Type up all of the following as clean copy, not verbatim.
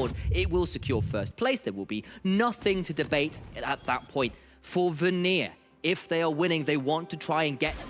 world, it will secure first place. There will be nothing to debate at that point. For Vanir, if they are winning, they want to try and get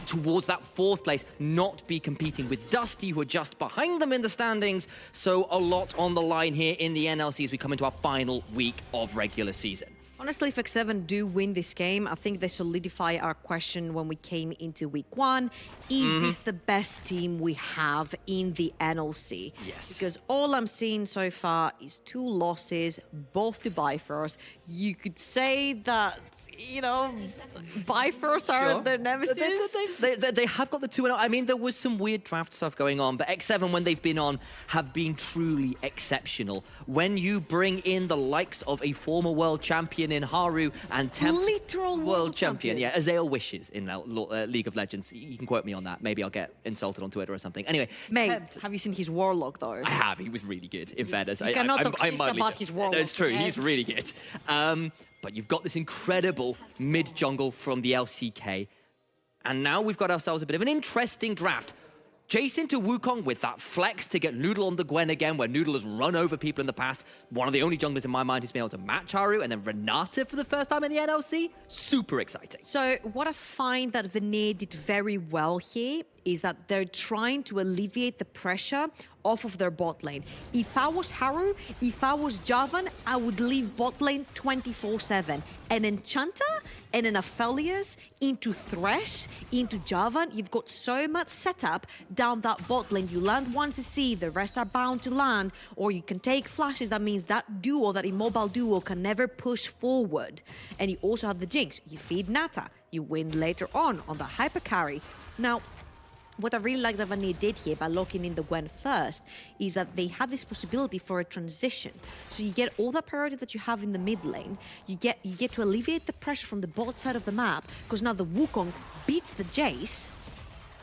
towards that 4th place, not be competing with Dusty, who are just behind them in the standings. So a lot on the line here in the NLC as we come into our final week of regular season. Honestly, if X7 do win this game, I think they solidify our question when we came into week 1. Is this the best team we have in the NLC? Yes. Because all I'm seeing so far is 2 losses, both to Bifrost. You could say that, you know, Bifrost are their nemesis. They have got the 2-0. I mean, there was some weird draft stuff going on, but X7, when they've been on, have been truly exceptional. When you bring in the likes of a former world champion in Haru and literal world champion. Yeah, Azael wishes in League of Legends. You can quote me on that. Maybe I'll get insulted on Twitter or something. Anyway, mate, have you seen his Warlock though? I have. He was really good. In fairness, you cannot talk shit about his Warlock. That's true. He's really good. But you've got this incredible mid jungle from the LCK, and now we've got ourselves a bit of an interesting draft. Jason to Wukong with that flex to get Noodle on the Gwen again, where Noodle has run over people in the past. One of the only junglers in my mind who's been able to match Haru, and then Renata for the first time in the NLC. Super exciting. So what I find that Vanir did very well here is that they're trying to alleviate the pressure off of their bot lane. If I was Haru, if I was Javan, I would leave bot lane 24/7. An Enchanter and an Aphelios into Thresh, into Javan, you've got so much setup down that bot lane. You land once a C, the rest are bound to land, or you can take flashes. That means that duo, that immobile duo, can never push forward. And you also have the Jinx. You feed Nata, you win later on the hyper carry. Now, what I really like that Vanir did here by locking in the Gwen first is that they had this possibility for a transition. So you get all that priority that you have in the mid lane. You get to alleviate the pressure from the bot side of the map, because now the Wukong beats the Jace,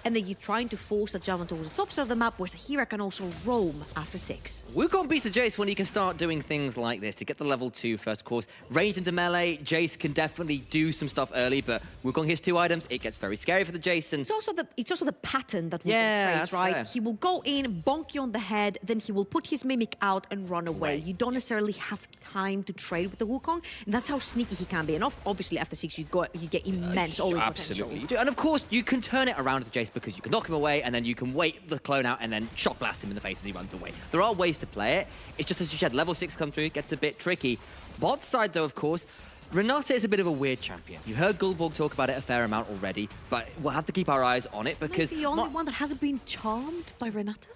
and then you're trying to force the Javan towards the top side of the map, where Sahira can also roam after 6. Wukong beats the Jace when he can start doing things like this to get the level 2 first, of course. Range into melee, Jace can definitely do some stuff early, but Wukong hits 2 items, it gets very scary for the Jason. It's also the pattern that Wukong trades, right? Fair. He will go in, bonk you on the head, then he will put his mimic out and run away. You don't necessarily have time to trade with the Wukong, and that's how sneaky he can be. And obviously after 6 you get immense all-in potential. Absolutely. You do. And of course you can turn it around with the Jace, because you can knock him away and then you can wait the clone out and then shock blast him in the face as he runs away. There are ways to play it. It's just, as you said, level 6 come through, it gets a bit tricky. Bot side though, of course, Renata is a bit of a weird champion. You heard Gulborg talk about it a fair amount already, but we'll have to keep our eyes on it because... the only one that hasn't been charmed by Renata?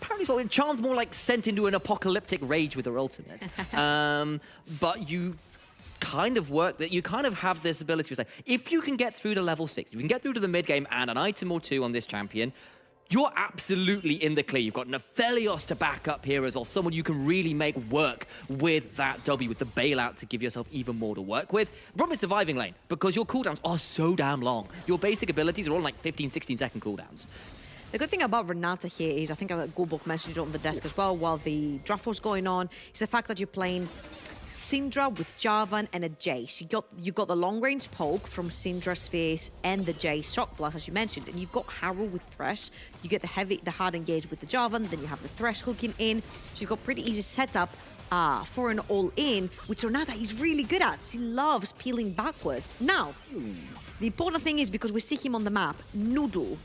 Apparently, well, Charm's more like sent into an apocalyptic rage with her ultimate. But you kind of work that you kind of have this ability to say, if you can get through to level 6, you can get through to the mid game and an item or 2 on this champion, you're absolutely in the clear. You've got an Aphelios to back up here as well, someone you can really make work with that W, with the bailout to give yourself even more to work with. The problem is surviving lane, because your cooldowns are so damn long. Your basic abilities are all like 15, 16-second cooldowns. The good thing about Renata here is, I think Gulborg mentioned it on the desk as well while the draft was going on, is the fact that you're playing Syndra with Javan and a Jace. You got the long-range poke from Syndra Spheres and the Jace Shock Blast, as you mentioned, and you've got Haru with Thresh. You get the hard engage with the Javan, then you have the Thresh hooking in. So you've got pretty easy setup for an all-in, which Renata is really good at. She loves peeling backwards. Now, the important thing is, because we see him on the map, Noodle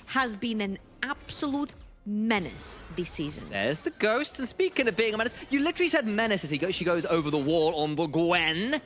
has been an absolute menace this season. There's the ghost, and speaking of being a menace, you literally said menace as she goes over the wall on the Gwen.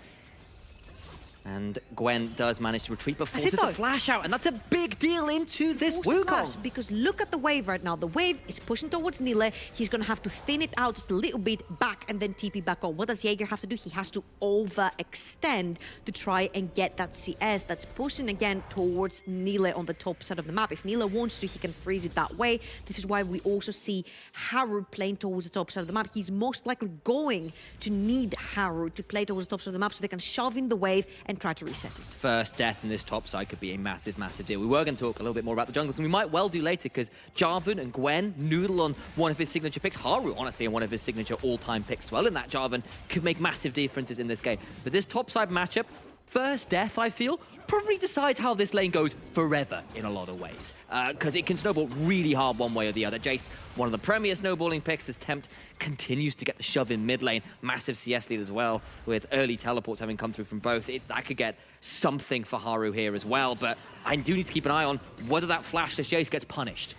And Gwen does manage to retreat, but forces the flash out, and that's a big deal into this Wukong. Because look at the wave right now. The wave is pushing towards Nile. He's going to have to thin it out just a little bit back and then TP back on. What does Jaeger have to do? He has to overextend to try and get that CS that's pushing again towards Nile on the top side of the map. If Nile wants to, he can freeze it that way. This is why we also see Haru playing towards the top side of the map. He's most likely going to need Haru to play towards the top side of the map so they can shove in the wave and try to reset it. First death in this top side could be a massive, massive deal. We were going to talk a little bit more about the jungles, and we might well do later, because Jarvan and Gwen, Noodle on one of his signature picks, Haru, honestly, on one of his signature all-time picks as well, and that Jarvan could make massive differences in this game. But this top side matchup, first death, I feel, probably decides how this lane goes forever in a lot of ways. Because it can snowball really hard one way or the other. Jace, one of the premier snowballing picks, as Tempt continues to get the shove in mid lane. Massive CS lead as well, with early teleports having come through from both. That could get something for Haru here as well, but I do need to keep an eye on whether that flashless Jace gets punished.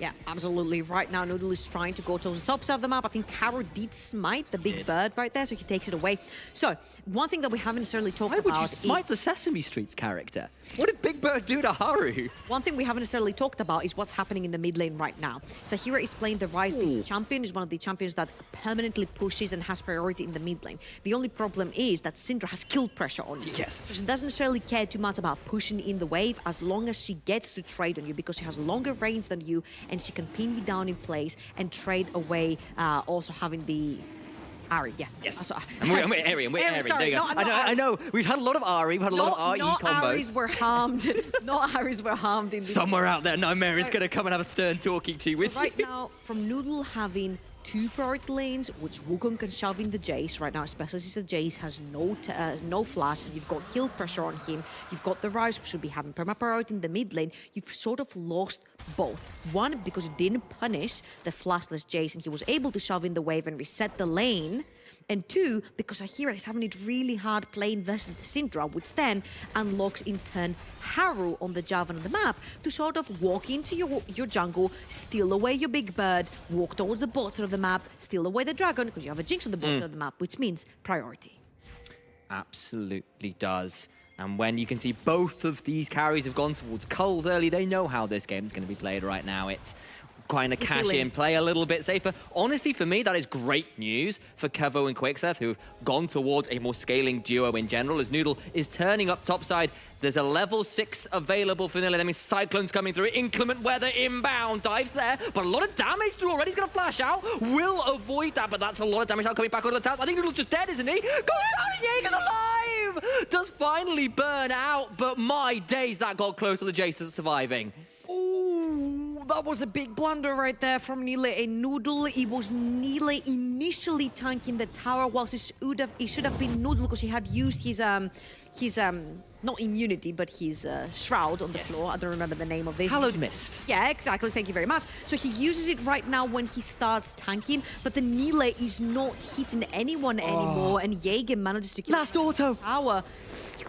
Yeah, absolutely. Right now, Noodle is trying to go towards the top side of the map. I think Haru did smite the big bird right there, so he takes it away. So, one thing that we haven't necessarily talked about is... Why would you smite the Sesame Streets character? What did Big Bird do to Haru? One thing we haven't necessarily talked about is what's happening in the mid lane right now. Zahira is playing the Rise. This champion is one of the champions that permanently pushes and has priority in the mid lane. The only problem is that Syndra has kill pressure on you. Yes. So she doesn't necessarily care too much about pushing in the wave as long as she gets to trade on you, because she has longer range than you and she can pin you down in place and trade away, also having the... Ari, yeah. Yes. And we're Arian. We're Arian. Sorry, there you go. I know. We've had a lot of Ari. We've had a lot of RE combos. Not Aries were harmed. Not Aries were harmed in this. Somewhere out there, Nightmare is going to come and have a stern talking to with you. Right now, from Noodle having 2 priority lanes, which Wukong can shove in the Jace right now, especially since the Jace has no flash, and you've got kill pressure on him. You've got the Rise, which should be having perma priority in the mid lane. You've sort of lost both. One, because you didn't punish the flashless Jace, and he was able to shove in the wave and reset the lane. And 2, because Zahira is having it really hard playing versus the Syndra, which then unlocks in turn Haru on the Javan on the map to sort of walk into your jungle, steal away your big bird, walk towards the bot side of the map, steal away the dragon, because you have a Jinx on the bot side of the map, which means priority. Absolutely does. And when you can see both of these carries have gone towards Coles early, they know how this game is going to be played right now. It's kind of cash in, play a little bit safer. Honestly, for me, that is great news for Kevo and Quickseth, who've gone towards a more scaling duo in general, as Noodle is turning up topside. There's a level 6 available for Nilla. That means Cyclone's coming through. Inclement weather inbound. Dives there, but a lot of damage through already. He's going to flash out. Will avoid that, but that's a lot of damage now coming back onto the towers. I think Noodle's just dead, isn't he? Going down, Jaeger's alive! Does finally burn out, but my days, that got close to the Jason surviving. Ooh, that was a big blunder right there from Nile and Noodle. It was Nile initially tanking the tower, whilst it should have been Noodle, because he had used his not immunity, but his shroud on the floor. I don't remember the name of this. Hallowed Mist. Yeah, exactly. Thank you very much. So he uses it right now when he starts tanking, but the Nile is not hitting anyone anymore, and Jaeger manages to kill Last auto. Tower.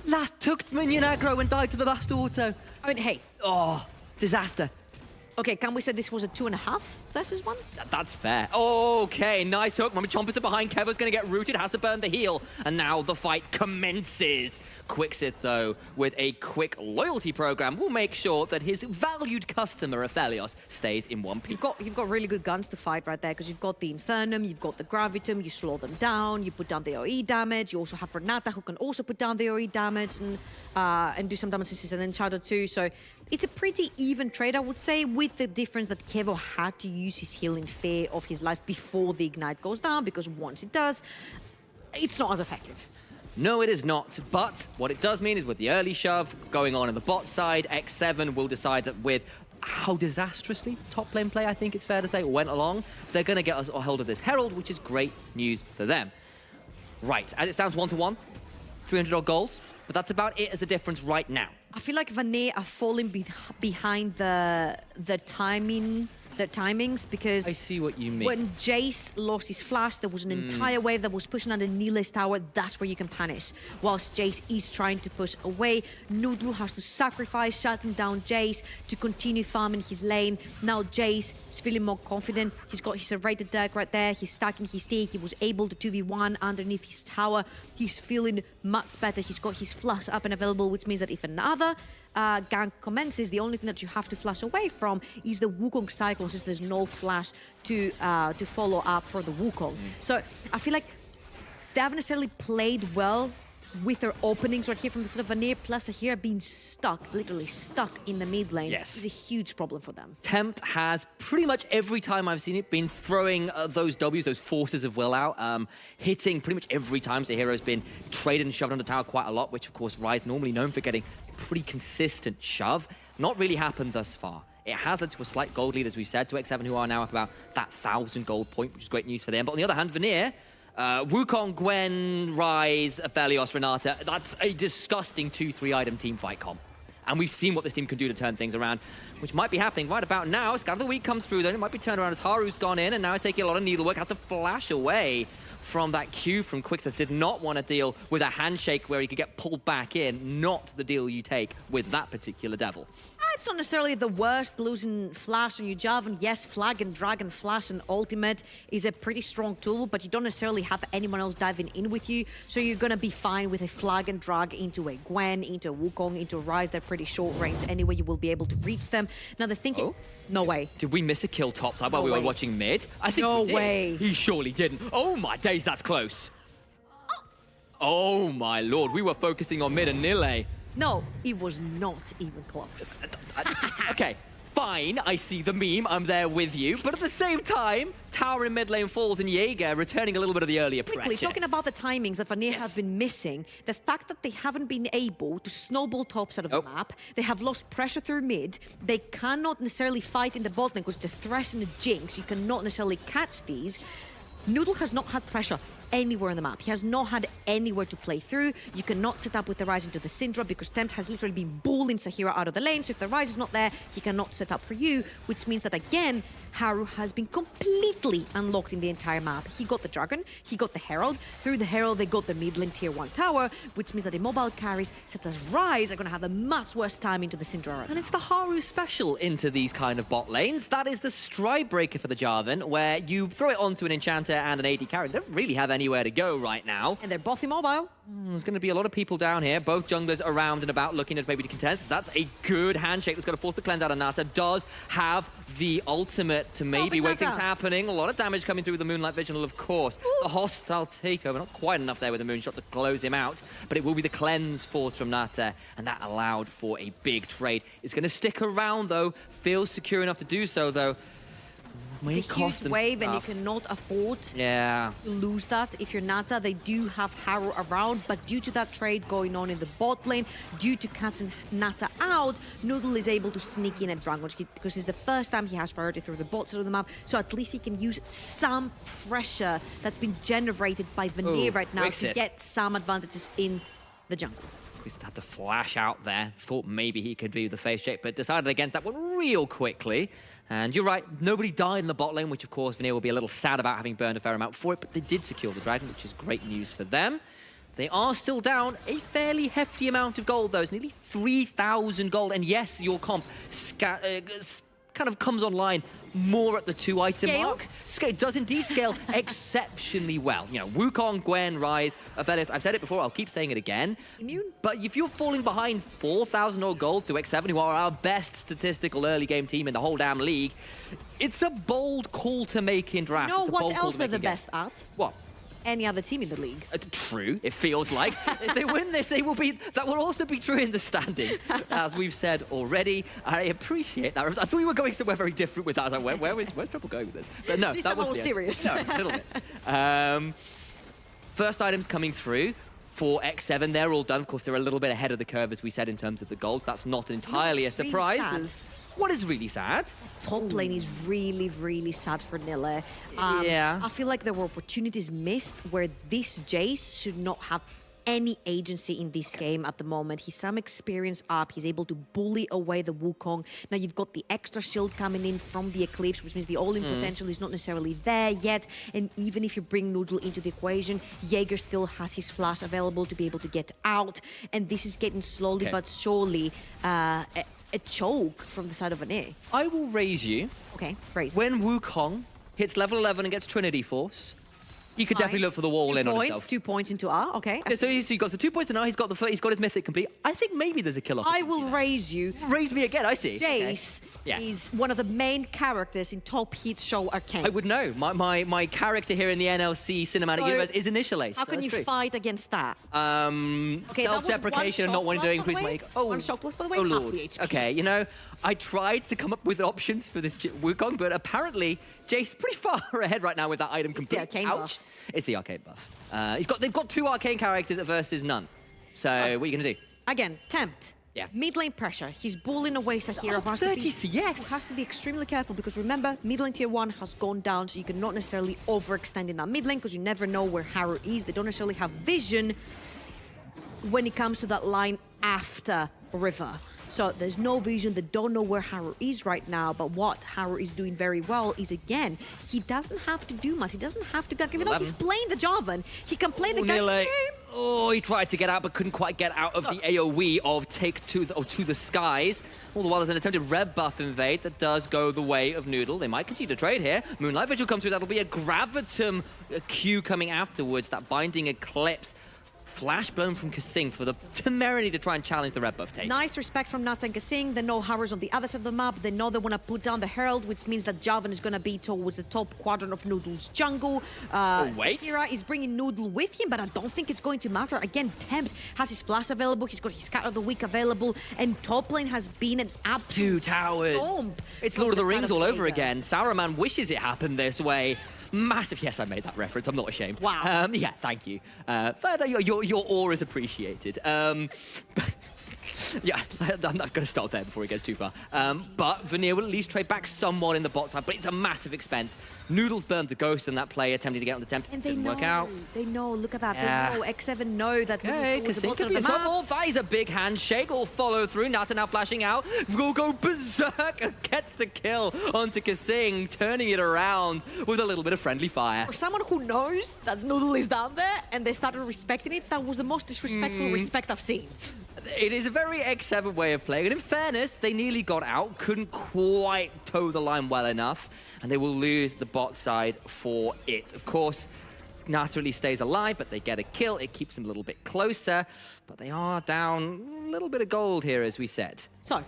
Last took minion aggro and died to the last auto. I mean, hey. Oh, disaster. Okay, can we say this was a 2.5 versus 1? That's fair. Okay, nice hook. Mama Chompers are behind. Kevo's going to get rooted, has to burn the heal. And now the fight commences. Quixith, though, with a quick loyalty program, will make sure that his valued customer, Aphelios, stays in one piece. You've got really good guns to fight right there, because you've got the Infernum, you've got the Gravitum, you slow them down, you put down the OE damage, you also have Renata, who can also put down the OE damage and do some damage to his Enchanter too. So it's a pretty even trade, I would say, with the difference that Kevo had to use his healing fear of his life before the Ignite goes down, because once it does, it's not as effective. No, it is not. But what it does mean is with the early shove going on in the bot side, X7 will decide that with how disastrously top lane play, I think it's fair to say, went along, they're going to get us a hold of this Herald, which is great news for them. Right, as it stands 1-1, 300 odd gold, but that's about it as the difference right now. I feel like Vanir are falling behind the timings, because I see what you mean. When Jace lost his flash, there was an entire wave that was pushing under Nile's tower. That's where you can punish. Whilst Jace is trying to push away, Noodle has to sacrifice shutting down Jace to continue farming his lane. Now Jace is feeling more confident. He's got his Serrated Dirk right there. He's stacking his T. He was able to 2v1 underneath his tower. He's feeling much better. He's got his flash up and available, which means that if another gank commences, the only thing that you have to flash away from is the Wukong cycle, since there's no flash to follow up for the Wukong. So I feel like they haven't necessarily played well with their openings right here from the sort of Vanir, plus here being stuck, literally stuck in the mid lane. Yes. Is a huge problem for them. Tempt has pretty much every time I've seen it been throwing those Ws, those forces of will out, hitting pretty much every time. So Hero's been traded and shoved on the tower quite a lot, which of course Rise normally known for getting pretty consistent shove. Not really happened thus far. It has led to a slight gold lead, as we've said, to X7, who are now up about that 1,000 gold point, which is great news for them. But on the other hand, Vanir, Wukong, Gwen, Ryze, Aphelios, Renata. That's a disgusting 2-3 item team fight comp. And we've seen what this team can do to turn things around, which might be happening right about now. Scout of the Week comes through, then it might be turned around as Haru's gone in, and now it's taking a lot of needlework. Has to flash away from that Q from Quickset. Did not want to deal with a handshake where he could get pulled back in. Not the deal you take with that particular devil. It's not necessarily the worst losing flash on your Javan. Yes, flag and drag and flash and ultimate is a pretty strong tool, but you don't necessarily have anyone else diving in with you, so you're gonna be fine with a flag and drag into a Gwen, into a Wukong, into a Ryze. They're pretty short range anyway. You will be able to reach them. Now the thinking, no way. Did we miss a kill topside while we were watching mid? I think no we did. way. He surely didn't. Oh my days, that's close. Oh my lord, we were focusing on mid and Nile. No, it was not even close. Okay, fine, I see the meme, I'm there with you, but at the same time, tower in mid lane falls and Jaeger returning a little bit of the earlier pressure. Quickly, talking about the timings that Vanir have been missing, the fact that they haven't been able to snowball top side of the map, they have lost pressure through mid, they cannot necessarily fight in the bot lane because it's a thresh and a jinx, you cannot necessarily catch these. Noodle has not had pressure anywhere on the map. He has not had anywhere to play through. You cannot set up with the Ryze into the Syndra because Tempt has literally been bullying Sahira out of the lane. So if the Ryze is not there, he cannot set up for you, which means that again, Haru has been completely unlocked in the entire map. He got the Dragon, he got the Herald. Through the Herald, they got the mid lane tier 1 tower, which means that the mobile carries such as Ryze are going to have a much worse time into the Syndra. And it's the Haru special into these kind of bot lanes. That is the stride breaker for the Jarvan, where you throw it onto an Enchanter and an AD carry. They don't really have anywhere to go right now. And they're both immobile. There's going to be a lot of people down here, both junglers around and about looking at maybe to contest. That's a good handshake that's going to force the cleanse out of Nata. Does have the ultimate to maybe wake things happening. A lot of damage coming through with the Moonlight Vigil, of course. Ooh. The hostile takeover, not quite enough there with the Moonshot to close him out, but it will be the cleanse force from Nata, and that allowed for a big trade. It's going to stick around, though. Feels secure enough to do so, though. It's a huge wave, and you cannot afford to lose that. If you're Nata, they do have Haru around, but due to that trade going on in the bot lane, due to catching Nata out, Noodle is able to sneak in at Dragon because it's the first time he has priority through the bot side of the map, so at least he can use some pressure that's been generated by Vanir right now to get some advantages in the jungle. He had to flash out there, thought maybe he could do the face check, but decided against that one real quickly. And you're right, nobody died in the bot lane, which of course Vanir will be a little sad about having burned a fair amount for it, but they did secure the dragon, which is great news for them. They are still down a fairly hefty amount of gold, though. It's nearly 3,000 gold. And yes, your comp kind of comes online more at the 2-item mark. It does indeed scale exceptionally well. You know, Wukong, Gwen, Ryze, Aphelios. I've said it before, I'll keep saying it again. Immune. But if you're falling behind 4,000 odd gold to X7, who are our best statistical early game team in the whole damn league, it's a bold call to make in draft. You know what else they're the best at? What? Any other team in the league. True, it feels like. If they win this, they will be. That will also be true in the standings, as we've said already. I appreciate that. I thought we were going somewhere very different with that. I was like, where's trouble going with this? But no, that was more serious. No, a little bit. First items coming through for X7. They're all done. Of course, they're a little bit ahead of the curve, as we said, in terms of the gold. That's not entirely a surprise. Really what is really sad? Top lane is really, really sad for Nille. Yeah. I feel like there were opportunities missed where this Jace should not have any agency in this game at the moment. He's some experience up. He's able to bully away the Wukong. Now you've got the extra shield coming in from the Eclipse, which means the all-in potential is not necessarily there yet. And even if you bring Noodle into the equation, Jaeger still has his flash available to be able to get out. And this is getting slowly but surely a choke from the side of Vanir. I will raise you. Okay, raise. When Wukong hits level 11 and gets Trinity Force, you could definitely look for the wall in on himself. 2 points into R, okay. Yeah, so he got the 2 points in R, he's got his mythic complete. I think maybe there's a kill I will raise you. Raise me again, I see. Jace is one of the main characters in top hit show Arcane. I would know. My character here in the NLC cinematic universe is Initial Ace. How can you fight against that? Self-deprecation and not wanting to increase my... One shot plus, by the way, oh half Lord. the HP. Okay, you know, I tried to come up with options for this Wukong, but apparently Jace pretty far ahead right now with that item complete. It's the arcane buff. It's the arcane buff. They've got 2 arcane characters versus none. So what are you going to do? Again, Tempt. Yeah. Mid lane pressure. He's bullying away Sahira. Up 30 CS. Who has to be extremely careful because remember, mid lane tier 1 has gone down, so you cannot necessarily overextend in that mid lane because you never know where Haru is. They don't necessarily have vision when it comes to that line after River. So there's no vision, they don't know where Haru is right now, but what Haru is doing very well is, again, he doesn't have to do much, he doesn't have to get, even though he's playing the Jarvan, he can play the game. Oh, he tried to get out, but couldn't quite get out of the AoE of take to the skies. All the while there's an attempted red buff invade that does go the way of Noodle. They might continue to trade here. Moonlight Vigil comes through, that'll be a Gravitum Q coming afterwards, that binding Eclipse. Flash blown from Kasing for the temerity to try and challenge the red buff take. Nice respect from Nats and Kasing. They know Haru's on the other side of the map. They know they want to put down the Herald, which means that Jarvan is going to be towards the top quadrant of Noodle's jungle. Wait. Sahira is bringing Noodle with him, but I don't think it's going to matter. Again, Tempt has his flash available. He's got his Scatter of the Week available. And top lane has been an absolute 2 towers. stomp. It's Lord of the Rings all over again. Saruman wishes it happened this way. Massive. Yes, I made that reference. I'm not ashamed. Wow. Yeah, thank you. Further, your awe is appreciated. Yeah, I'm not going to stop there before it goes too far. But Vanir will at least trade back somewhat in the bot side, but it's a massive expense. Noodles burned the ghost and that play attempting to get on the Tempt. And didn't work out. They know. Look at that. Yeah. They know. X7 know that Okay, Noodle's Kasing towards the could be in bottom of the trouble. map. That is a big handshake. All follow through. Nata now flashing out. Will go berserk and gets the kill onto Kasing, turning it around with a little bit of friendly fire. For someone who knows that Noodle is down there and they started respecting it, that was the most disrespectful respect I've seen. It is a very X7 way of playing, and in fairness, they nearly got out, couldn't quite toe the line well enough, and they will lose the bot side for it. Of course, Nata at least stays alive, but they get a kill. It keeps them a little bit closer, but they are down a little bit of gold here, as we said. So,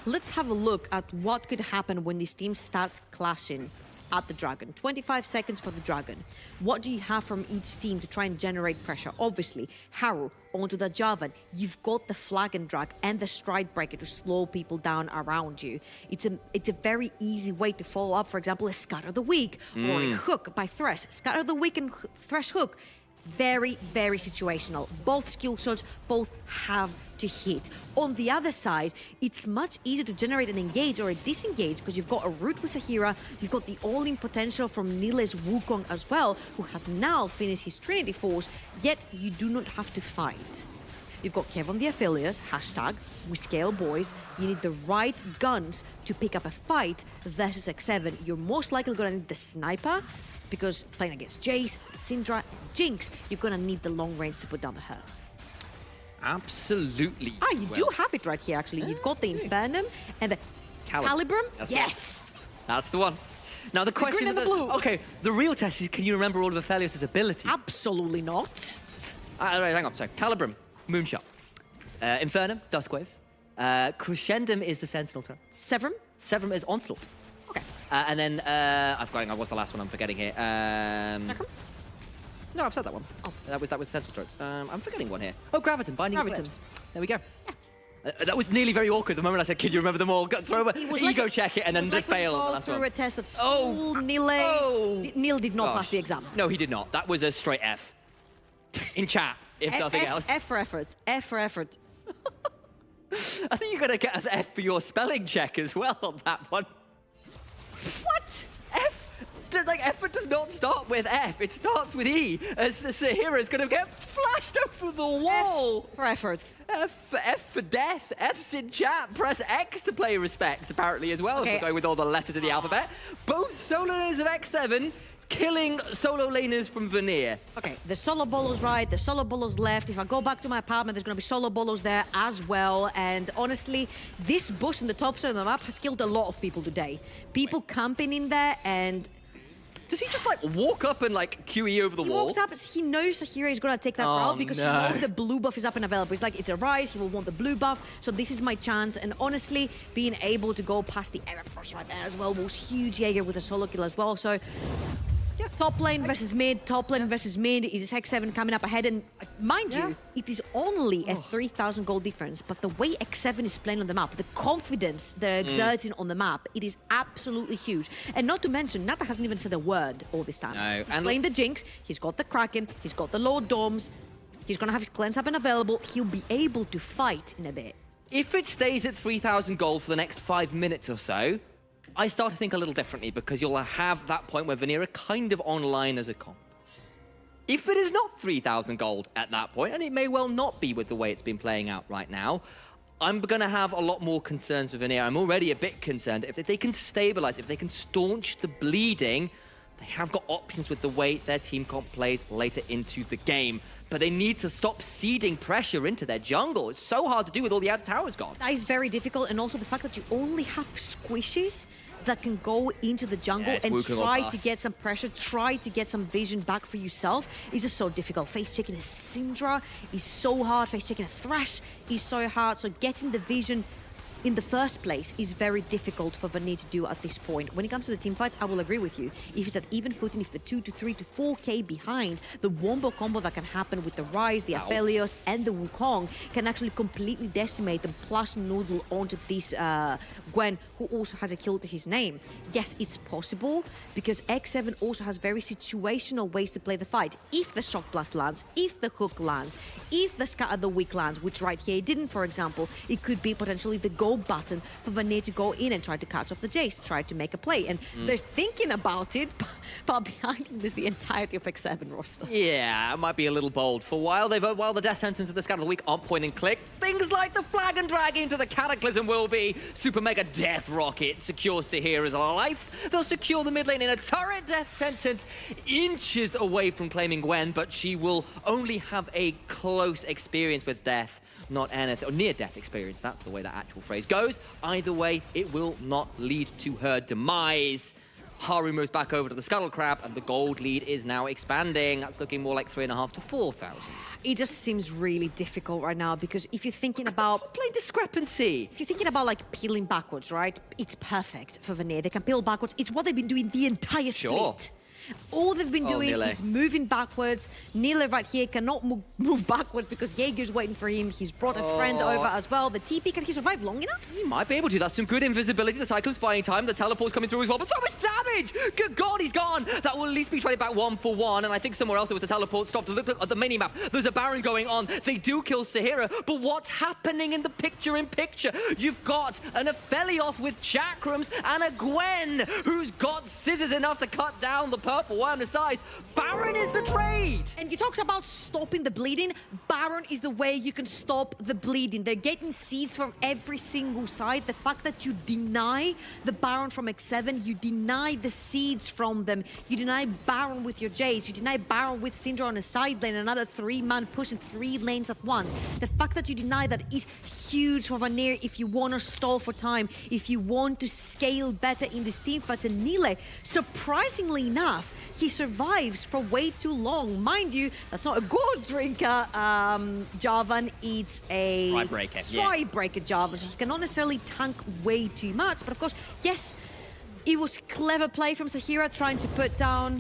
let's have a look at what could happen when this team starts clashing at the Dragon. 25 seconds for the Dragon. What do you have from each team to try and generate pressure? Obviously, Haru onto the Jarvan. You've got the Flag and Drag and the Stride Breaker to slow people down around you. It's a very easy way to follow up, for example, a Scatter of the Week or a Hook by Thresh. Scatter of the Week and Thresh Hook. Very, very situational. Both skill shots, both have to hit. On the other side, it's much easier to generate an engage or a disengage because you've got a root with Sahira, you've got the all-in potential from Nile's Wukong as well, who has now finished his Trinity Force, yet you do not have to fight. You've got Kev on the Affiliates, hashtag, we scale boys. You need the right guns to pick up a fight versus X7. You're most likely gonna need the sniper, because playing against Jace, Syndra, and Jinx, you're gonna need the long range to put down the hurt. Absolutely. Ah, you do have it right here, actually. You've got the Infernum and the Calibrum. Yes! That's the one. Now the question green and the blue. Okay, the real test is, can you remember all of Aphelios' abilities? Absolutely not. Right, hang on, sorry. Calibrum, Moonshot. Infernum, Duskwave. Crescendum is the Sentinel turn. Severum? Severum is Onslaught. Okay. And then, I've forgotten, what's the last one I'm forgetting here? Chakram? No, I've said that one. Oh, that was Sentinel turrets. I'm forgetting one here. Oh, Graviton, Binding Eclipse. There we go. That was nearly very awkward the moment I said, can you remember them all? Throw a ego check it, and then they failed. Like That's through one. a test at school, Neil did not pass the exam. No, he did not. That was a straight F. In chat, if nothing else. F for effort. F for effort. I think you're going to get an F for your spelling check as well on that one. What? Effort does not start with F. It starts with E. As Sahira is going to get flashed over the wall. F for effort. F for death. F's in chat. Press X to play respect, apparently, as well, Okay. if we're going with all the letters of the alphabet. Both solo laners of X7 killing solo laners from Vanir. Okay, the solo bolos right, the solo bolos left. If I go back to my apartment, there's going to be solo bolos there as well. And honestly, this bush in the top side of the map has killed a lot of people today. People camping in there, and Does he just, walk up and, QE over the he wall? walks up, he knows Sahira is going to take that route because he knows the blue buff is up and available. It's like, it's a rise, he will want the blue buff, so this is my chance. And honestly, being able to go past the Arab Force right there as well was huge. Jaeger with a solo kill as well, so yeah, top lane versus mid, top lane versus mid. It is X7 coming up ahead, and mind you, it is only a 3,000 gold difference, but the way X7 is playing on the map, the confidence they're exerting on the map, it is absolutely huge. And not to mention, Nata hasn't even said a word all this time. No, He's playing the Jinx, he's got the Kraken, he's got the Lord Doms, he's gonna have his cleanse up and available, he'll be able to fight in a bit. If it stays at 3,000 gold for the next 5 minutes or so, I start to think a little differently because you'll have that point where Vanir are kind of online as a comp. If it is not 3,000 gold at that point, and it may well not be with the way it's been playing out right now, I'm going to have a lot more concerns with Vanir. I'm already a bit concerned. If they can stabilize, if they can staunch the bleeding, they have got options with the way their team comp plays later into the game. But they need to stop seeding pressure into their jungle. It's so hard to do with all the outer towers gone. That is very difficult, and also the fact that you only have squishes that can go into the jungle and try to get some pressure, try to get some vision back for yourself is just so difficult. Face checking a Syndra is so hard. Face checking a Thresh is so hard. So getting the vision in the first place is very difficult for Vanir to do at this point. When it comes to the team fights, I will agree with you. If it's at even footing, if the 2 to 3 to 4k behind, the wombo combo that can happen with the Ryze, the Aphelios, and the Wukong can actually completely decimate and plus Noodle onto this Gwen, who also has a kill to his name. Yes, it's possible, because X7 also has very situational ways to play the fight. If the Shock Blast lands, if the Hook lands, if the Scatter the Weak lands, which right here it didn't, for example, it could be potentially the go button for Vanir to go in and try to catch off the Jace, try to make a play. And they're thinking about it, but behind them is the entirety of X7 roster. Yeah, it might be a little bold. For while the Death Sentence of the Scatter of the Week aren't point and click, things like the Flag and Drag into the Cataclysm will be. Super Mega Death Rocket secures Sahira's life. They'll secure the mid lane in a turret Death Sentence, inches away from claiming Gwen, but she will only have a close experience with death, not anything, or near-death experience. That's the way that actual phrase goes. Either way, it will not lead to her demise. Haru moves back over to the Scuttle Crab, and the gold lead is now expanding. That's looking more like 3,500 to 4,000. It just seems really difficult right now, because if you're thinking about... Plain discrepancy. If you're thinking about, like, peeling backwards, right? It's perfect for Vanir. They can peel backwards. It's what they've been doing the entire split. All they've been doing is moving backwards. Nile right here cannot move backwards because Jaeger's waiting for him. He's brought a friend over as well. The TP, can he survive long enough? He might be able to. That's some good invisibility. The Cyclops buying time. The teleport's coming through as well. But so much damage! Good God, he's gone! That will at least be traded back 1-for-1. And I think somewhere else there was a teleport stopped. Look at the mini-map. There's a Baron going on. They do kill Sahira. But what's happening in the picture-in-picture? You've got an Aphelios with chakrams and a Gwen who's got scissors enough to cut down the purple worm to size. Baron is the trade! And you talked about stopping the bleeding. Baron is the way you can stop the bleeding. They're getting seeds from every single side. The fact that you deny the Baron from X7, you deny the seeds from them, you deny Baron with your Jace, you deny Baron with Syndra on a side lane, another 3-man push in 3 lanes at once. The fact that you deny that is huge for Vanir if you want to stall for time, if you want to scale better in this team fight. And Nile, surprisingly enough, he survives for way too long. Mind you, that's not a gold drinker, Javan. It's a stride breaker Javan. So he cannot necessarily tank way too much. But of course, yes, it was clever play from Sahira trying to put down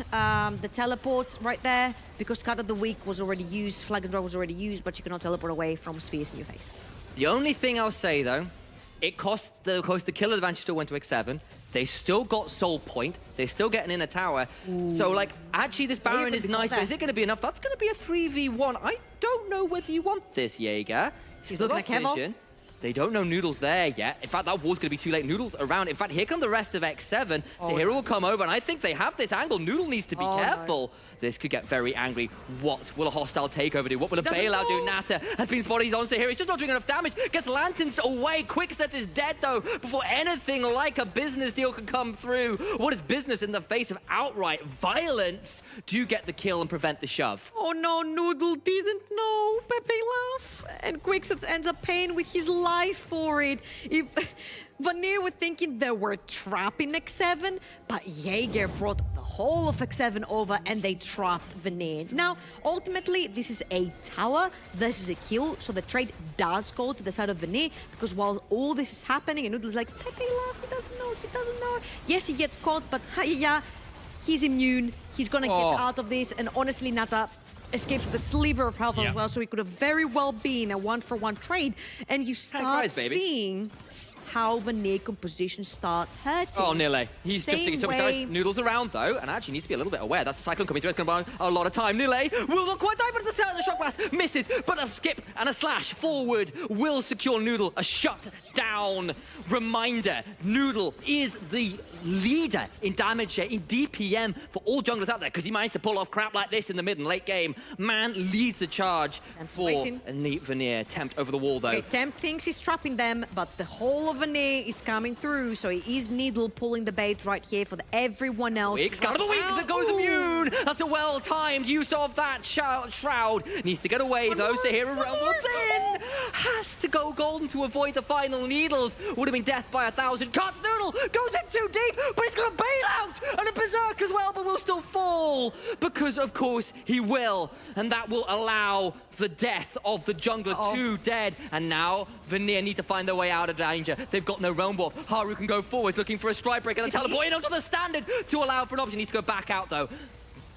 the teleport right there, because Card of the Week was already used, Flag and Draw was already used, but you cannot teleport away from spheres in your face. The only thing I'll say, though, it costs the kill advantage still went to X7. They still got Soul Point. They're still getting in a tower. Ooh. So, like, actually, this Baron is nice, but is it going to be enough? That's going to be a 3v1. I don't know whether you want this, Jaeger. He's looking at Kevo. They don't know Noodle's there yet. In fact, that wall's going to be too late. Noodle's around. In fact, here come the rest of X7. Sahira will come over, and I think they have this angle. Noodle needs to be careful. No. This could get very angry. What will a hostile takeover do? What will a bailout do? Nata has been spotted. He's on Sahira. He's just not doing enough damage. Gets lanterns away. Quickset is dead, though, before anything like a business deal can come through. What is business in the face of outright violence? Do get the kill and prevent the shove. Oh, no, Noodle didn't know. Pepe laugh. And Quickset ends up paying with his life for it. If Vanir were thinking they were trapping X7, but Jaeger brought the whole of X7 over and they trapped Vanir. Now, ultimately, this is a tower, this is a kill, so the trade does go to the side of Vanir, because while all this is happening, and Noodle's like, Pepe laugh, he doesn't know. Yes, he gets caught, but yeah, he's immune, he's gonna get out of this, and honestly, Nata escapes with a sliver of health as well, so it could have very well been a 1-for-1 trade. And you start seeing how Vanir composition starts hurting. Oh, Nile. He's just doing so much way. damage. Noodle's around, though, and actually needs to be a little bit aware. That's a cyclone coming through. It's going to buy a lot of time. Nile will not quite die, but the shock blast misses. But a skip and a slash forward will secure Noodle. A shutdown reminder. Noodle is the leader in damage share, in DPM for all junglers out there, because he managed to pull off crap like this in the mid and late game. Man leads the charge for a neat Vanir. Tempt over the wall, though. Okay, Tempt thinks he's trapping them, but the whole of Vanir is coming through, so it is Needle pulling the bait right here for everyone else. Weak scout of the week, that goes immune. That's a well-timed use of that Shroud. Needs to get away, though, so here Realm moves in. Has to go golden to avoid the final needles. Would have been death by 1,000 cuts. Noodle goes in too deep, but he's going to bail out. And a Berserk as well, but will still fall. Because, of course, he will. And that will allow the death of the jungler. Two dead. And now Vanir need to find their way out of danger. They've got no Realm Warp. Haru can go forwards looking for a strike breaker. The teleport in onto the standard to allow for an option. Needs to go back out, though.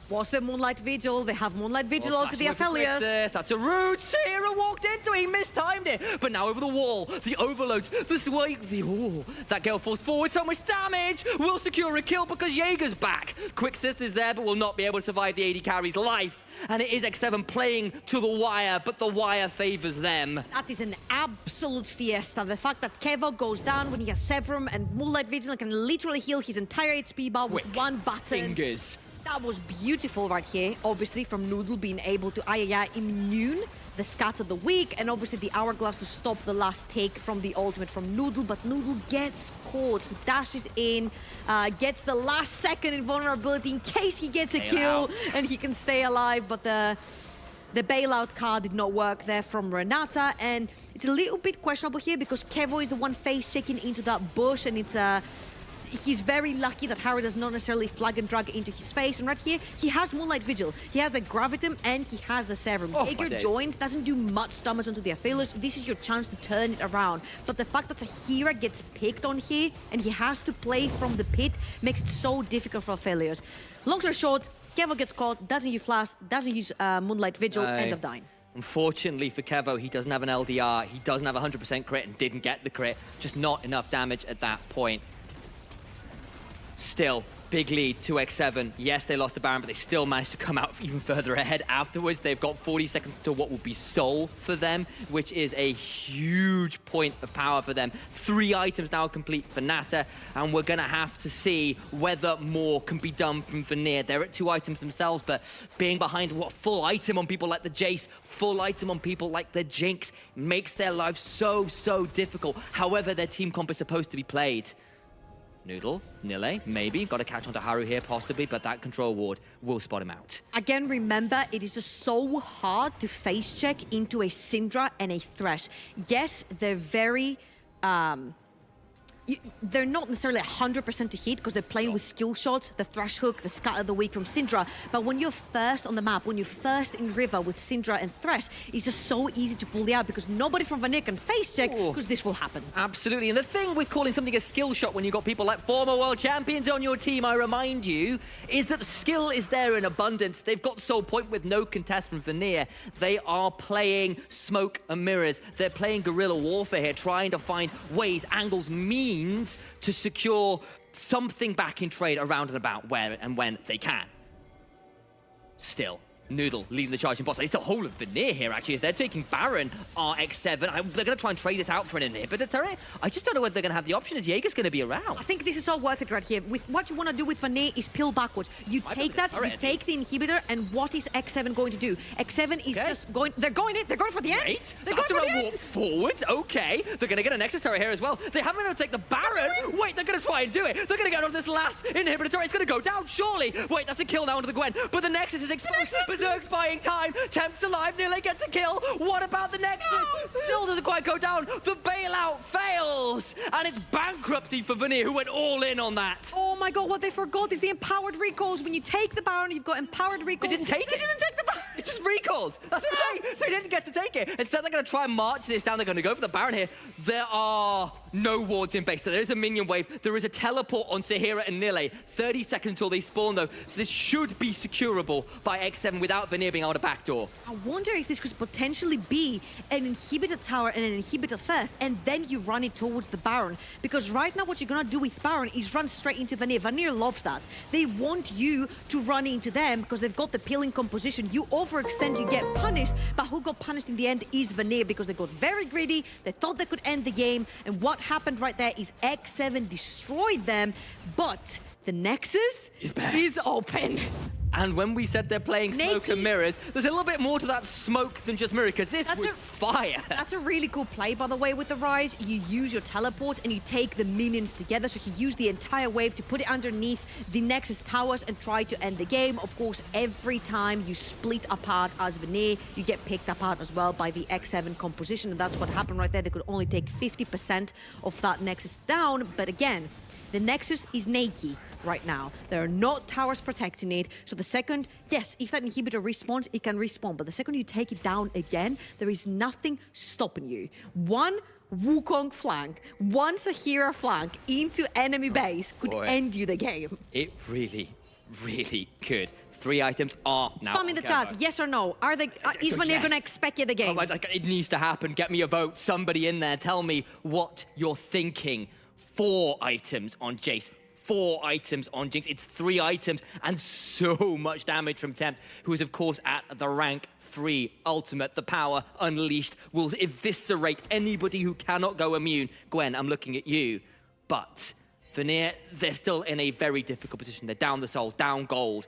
Was the Moonlight Vigil? They have Moonlight Vigil onto the Aphelios. That's a root. Sierra walked into it. He mistimed it. But now over the wall, the overloads, the sway, that Gale falls forward. So much damage. Will secure a kill because Jaeger's back. Quicksith is there, but will not be able to survive the AD carry's life. And it is X7 playing to the wire, but the wire favors them. That is an absolute fiesta. The fact that Kevo goes down when he has Severum and Moonlight Vigil and can literally heal his entire HP bar with one button. Fingers. That was beautiful right here, obviously, from Noodle being able to immune the Scat of the Weak, and obviously the Hourglass to stop the last take from the ultimate from Noodle, but Noodle gets caught. He dashes in, gets the last second invulnerability in case he gets a kill and he can stay alive, but the bailout card did not work there from Renata, and it's a little bit questionable here because Kevo is the one face-checking into that bush, and it's he's very lucky that Haru does not necessarily flag and drag into his face. And right here, he has Moonlight Vigil. He has the Gravitum and he has the Severum. Jaeger joins, doesn't do much damage onto the Aphelios. This is your chance to turn it around. But the fact that Tahira gets picked on here and he has to play from the pit makes it so difficult for Aphelios. Long story short, Kevo gets caught, doesn't use Flash, doesn't use Moonlight Vigil, ends up dying. Unfortunately for Kevo, he doesn't have an LDR. He doesn't have 100% crit and didn't get the crit. Just not enough damage at that point. Still, big lead, 2x7. Yes, they lost the Baron, but they still managed to come out even further ahead afterwards. They've got 40 seconds to what will be Soul for them, which is a huge point of power for them. 3 items now complete for Nata, and we're going to have to see whether more can be done from Vanir. They're at 2 items themselves, but being behind full item on people like the Jace, full item on people like the Jinx, makes their lives so, so difficult. However, their team comp is supposed to be played. Noodle, Nile, maybe. Got to catch onto Haru here, possibly, but that control ward will spot him out. Again, remember, it is just so hard to face check into a Syndra and a Thresh. Yes, they're very... they're not necessarily 100% to hit because they're playing with skill shots, the Thresh Hook, the Scat of the Weak from Syndra. But when you're first on the map, when you're first in River with Syndra and Thresh, it's just so easy to pull the out because nobody from Vanir can face check because this will happen. Absolutely. And the thing with calling something a skill shot when you've got people like former world champions on your team, I remind you, is that skill is there in abundance. They've got Soul Point with no contest from Vanir. They are playing smoke and mirrors. They're playing guerrilla warfare here, trying to find ways, angles, means to secure something back in trade around and about where and when they can. Still, Noodle leading the charge in boss. It's the whole of Vanir here, actually, as they're taking Baron RX7. They're going to try and trade this out for an inhibitor turret. I just don't know whether they're going to have the option as Jaeger's going to be around. I think this is all worth it right here. With what you want to do with Vanir is peel backwards. You take that, you take the inhibitor, and what is X7 going to do? X7 is just going... They're going for the end. Great. They're going for the end. Walk forwards. Okay. They're going to get a Nexus turret here as well. They haven't been able to take the Baron. Wait, they're going to try and do it. They're going to get on this last inhibitor turret. It's going to go down, surely. Wait, that's a kill now onto the Gwen. But the Nexus is exposed. Berserk's buying time. Tempt's alive, nearly gets a kill. What about the Nexus? Still doesn't quite go down. The bailout fails. And it's bankruptcy for Vanir, who went all in on that. Oh my god, what they forgot is the empowered recalls. When you take the Baron, you've got empowered recalls. They didn't take the Baron. It just recalled. That's what I'm saying. They didn't get to take it. Instead, they're going to try and march this down. They're going to go for the Baron here. There are no wards in base. So there is a minion wave. There is a teleport on Sahira and Nile. 30 seconds until they spawn, though. So this should be securable by X7 without Vanir being able to backdoor. I wonder if this could potentially be an inhibitor tower and an inhibitor first, and then you run it towards the Baron. Because right now what you're gonna do with Baron is run straight into Vanir. Vanir loves that. They want you to run into them because they've got the peeling composition. You overextend, you get punished, but who got punished in the end is Vanir because they got very greedy, they thought they could end the game, and what happened right there is X7 destroyed them, but the Nexus is open. And when we said they're playing smoke and mirrors, there's a little bit more to that smoke than just mirror, because this was fire. That's a really cool play, by the way, with the Rise. You use your teleport and you take the minions together. So he used the entire wave to put it underneath the Nexus towers and try to end the game. Of course, every time you split apart as Vanir, you get picked apart as well by the X7 composition. And that's what happened right there. They could only take 50% of that Nexus down. But again, the Nexus is naked right now. There are not towers protecting it. So the second, yes, if that inhibitor respawns, it can respawn. But the second you take it down again, there is nothing stopping you. One Wukong flank, one Sahira flank into enemy base could end you the game. It really, really could. 3 items are now. Spam in the chat, yes or no? Are they? Is Vanir gonna expect you the game? It needs to happen. Get me a vote. Somebody in there, tell me what you're thinking. 4 items on Jace. 4 items on Jinx. It's 3 items and so much damage from Tempt, who is, of course, at the rank 3 ultimate. The power unleashed will eviscerate anybody who cannot go immune. Gwen, I'm looking at you. But Vanir, they're still in a very difficult position. They're down the soul, down gold.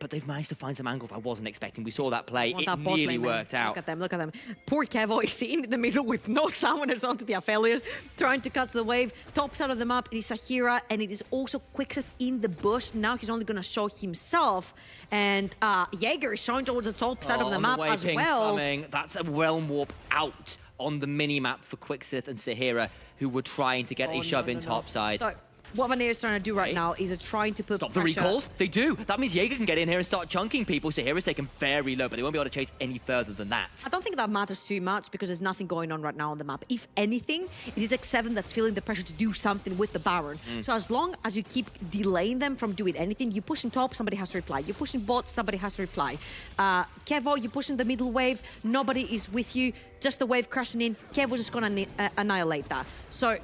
But they've managed to find some angles I wasn't expecting. We saw that play. It nearly worked out. Look at them, look at them. Poor Kevo is sitting in the middle with no summoners onto the Aphelios, trying to cut the wave. Top side of the map is Sahira, and it is also Quickset in the bush. Now he's only going to show himself. And Jaeger is showing towards the top side of the map as well. Coming. That's a realm warp out on the mini-map for Quicksith and Sahira, who were trying to get a shove in top side. So, what Vanir is trying to do right now is trying to put Stop the recalls. They do. That means Jaeger can get in here and start chunking people. Sahira's taken very low, but they won't be able to chase any further than that. I don't think that matters too much because there's nothing going on right now on the map. If anything, it is X7 that's feeling the pressure to do something with the Baron. So as long as you keep delaying them from doing anything, you push in top, somebody has to reply. You push in bot, somebody has to reply. Kevo, you push in the middle wave, nobody is with you, just the wave crashing in. Kevo's just gonna annihilate that. So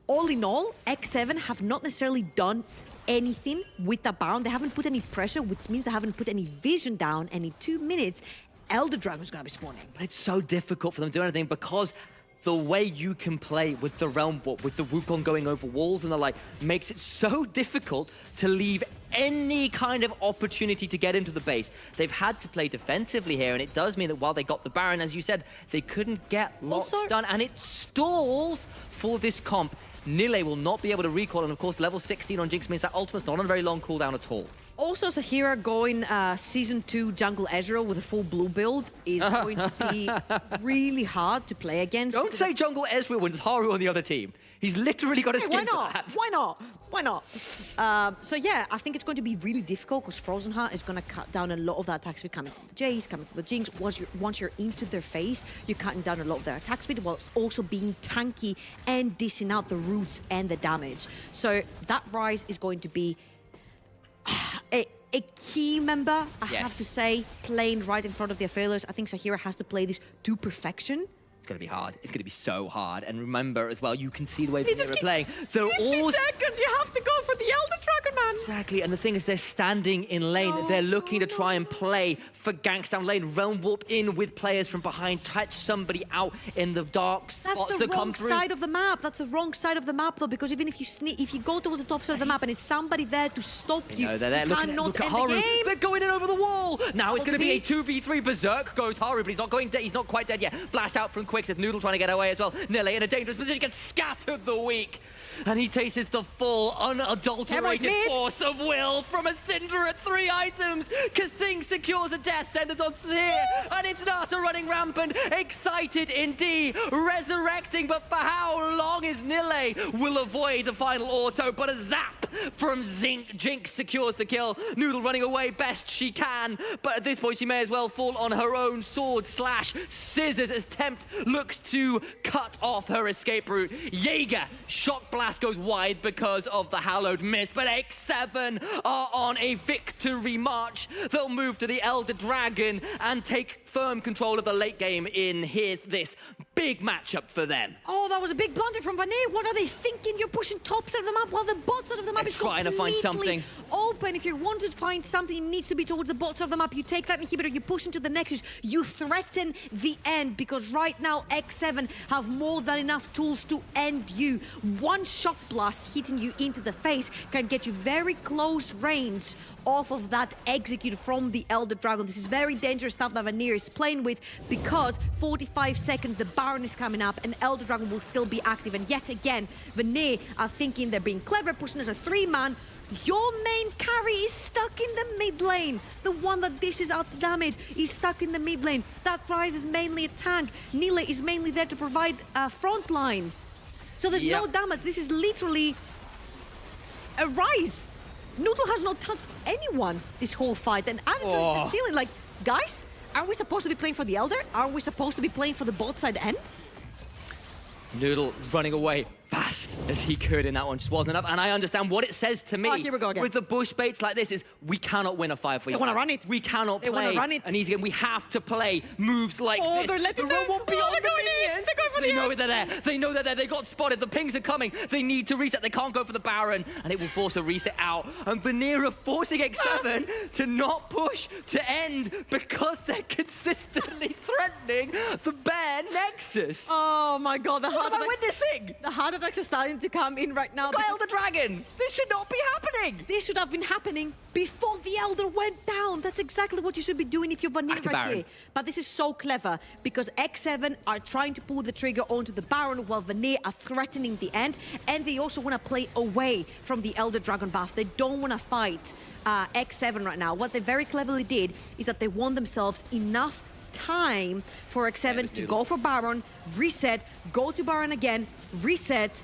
all in all, X7 have not necessarily done anything with the Baron. They haven't put any pressure, which means they haven't put any vision down. And in 2 minutes, Elder Dragon's going to be spawning. But it's so difficult for them to do anything because the way you can play with the Realm Warp, with the Wukong going over walls and the like, makes it so difficult to leave any kind of opportunity to get into the base. They've had to play defensively here, and it does mean that while they got the Baron, as you said, they couldn't get lots done, and it stalls for this comp. Nile will not be able to recall, and of course level 16 on Jinx means that ultimate's not on a very long cooldown at all. Also, Sahira going Season 2 Jungle Ezreal with a full blue build is going to be really hard to play against. Don't say Jungle Ezreal when it's Haru on the other team. He's literally got a skin for that. Why not? Why not? So yeah, I think it's going to be really difficult because Frozen Heart is going to cut down a lot of that attack speed coming from the Jace, coming from the Jinx. Once you're into their face, you're cutting down a lot of their attack speed whilst also being tanky and dishing out the roots and the damage. So that Rise is going to be a key member, I have to say, playing right in front of the Aphelios. I think Sahira has to play this to perfection. It's going to be hard. It's going to be so hard. And remember as well, you can see the way they're playing. They're 50 seconds, you have to go for the Elder Dragon, man. Exactly, and the thing is they're standing in lane. They're looking to try and play for ganks down lane, realm warp in with players from behind, catch somebody out in the dark spots that come through. That's the wrong side of the map. That's the wrong side of the map, though, because even if you go towards the top side of the map and it's somebody there to stop you, they're there. Look at Haru. They're going in over the wall. Now it's going to be a 2v3. Berserk goes Haru, but he's not going dead. He's not quite dead yet. Flash out from Quicksith. Noodle trying to get away as well. Nile in a dangerous position, gets scattered the weak. And he tastes the full, unadulterated force of will from a Cinder at 3 items. Kasing secures a death sentence on here, and it's Nata running rampant, excited indeed, resurrecting, but for how long is Nile? Will avoid the final auto, but a zap from Zinc. Jinx secures the kill. Noodle running away best she can, but at this point she may as well fall on her own sword slash scissors as Tempt looks to cut off her escape route. Jaeger, Shock Blast goes wide because of the Hallowed Mist, but X7 are on a victory march. They'll move to the Elder Dragon and take firm control of the late game in this big matchup for them. Oh, that was a big blunder from Vanir. What are they thinking? You're pushing top side of the map while the bot side of the map is trying to find something open. If you want to find something, it needs to be towards the bot side of the map. You take that inhibitor, you push into the nexus, you threaten the end, because right now X7 have more than enough tools to end you. One shock blast hitting you into the face can get you very close range off of that execute from the Elder Dragon. This is very dangerous stuff that Vanir is playing with, because 45 seconds, the Baron is coming up and Elder Dragon will still be active. And yet again, Vanir are thinking they're being clever, pushing as a 3-man. Your main carry is stuck in the mid lane. The one that dishes out the damage is stuck in the mid lane. That Ryze is mainly a tank. Nile is mainly there to provide a front line. So there's no damage. This is literally a Ryze. Noodle has not touched anyone this whole fight, and as it turns to ceiling, like, guys, are we supposed to be playing for the Elder? Are we supposed to be playing for the bot side end? Noodle running away fast as he could in that one just wasn't enough. And I understand what it says to me here we go again. with the bush baits like this is we cannot win a 5v5. They want to run it. We cannot They play want to run it. an easy game. We have to play moves like this. They're letting the row them. won't be on They're the going in. minions. They're going for They the know end. they're there. They know they're there. They got spotted. The pings are coming. They need to reset. They can't go for the Baron, and it will force a reset out. And Vanir are forcing X7 to not push to end because they're consistently threatening the Bear Nexus. Oh my god, the What heart am I attacks. witnessing? The heart attacks are starting to come in right now. Got Elder Dragon! This should not be happening! This should have been happening before the Elder went down. That's exactly what you should be doing if you're Vanir Back to right Baron. here. But this is so clever, because X7 are trying to pull the trigger onto the Baron while Vanir are threatening the end, and they also want to play away from the Elder Dragon buff. They don't want to fight X7 right now. What they very cleverly did is that they won themselves enough time for X7 to go for Baron, reset, go to Baron again, reset,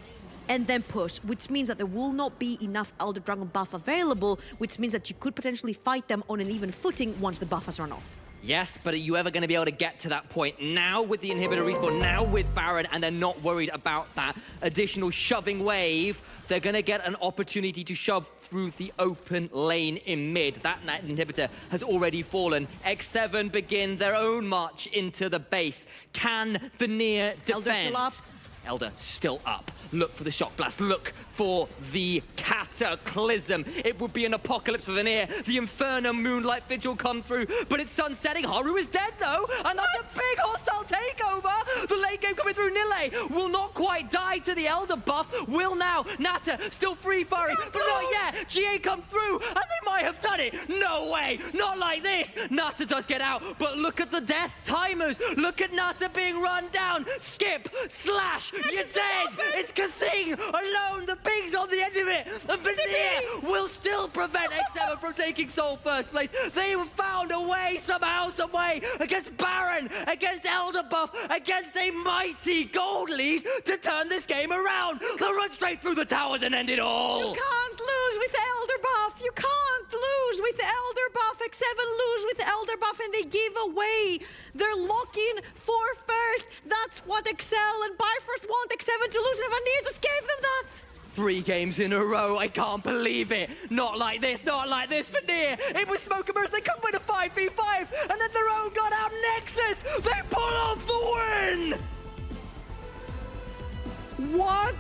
and then push, which means that there will not be enough Elder Dragon buff available, which means that you could potentially fight them on an even footing once the buff has run off. Yes, but are you ever going to be able to get to that point now with the inhibitor respawn, now with Baron, and they're not worried about that additional shoving wave? They're going to get an opportunity to shove through the open lane in mid. That inhibitor has already fallen. X7 begin their own march into the base. Can Vanir defend? Elder still up. Elder still up. Look for the shock blast. Look for the cataclysm. It would be an apocalypse for Vanir. The Inferno Moonlight Vigil come through, but it's sunsetting. Haru is dead though, and that's a big hostile takeover. The late game coming through. Nile will not quite die to the Elder buff. Will now. Nata still free firing, but not yet. GA come through, and they might have done it. No way. Not like this. Nata does get out, but look at the death timers. Look at Nata being run down. Skip, slash. You're dead! It's Kasing alone! The ping's on the end of it! And Vanir will still prevent X7 from taking sole first place. They have found a way, somehow, some way, against Baron, against Elder buff, against a mighty gold lead to turn this game around. They'll run straight through the towers and end it all. You can't lose with the Elder buff. You can't lose with the Elder buff. X7 lose with the Elder buff, and they give away their lock-in for first. That's what Excel and Bifrost want X7 to lose, and Vanir just gave them that. 3 games in a row. I can't believe it. Not like this, not like this. Vanir, it was Smoke and Mirrors. They come win a 5v5, and then their own got out Nexus. They pull off the win. What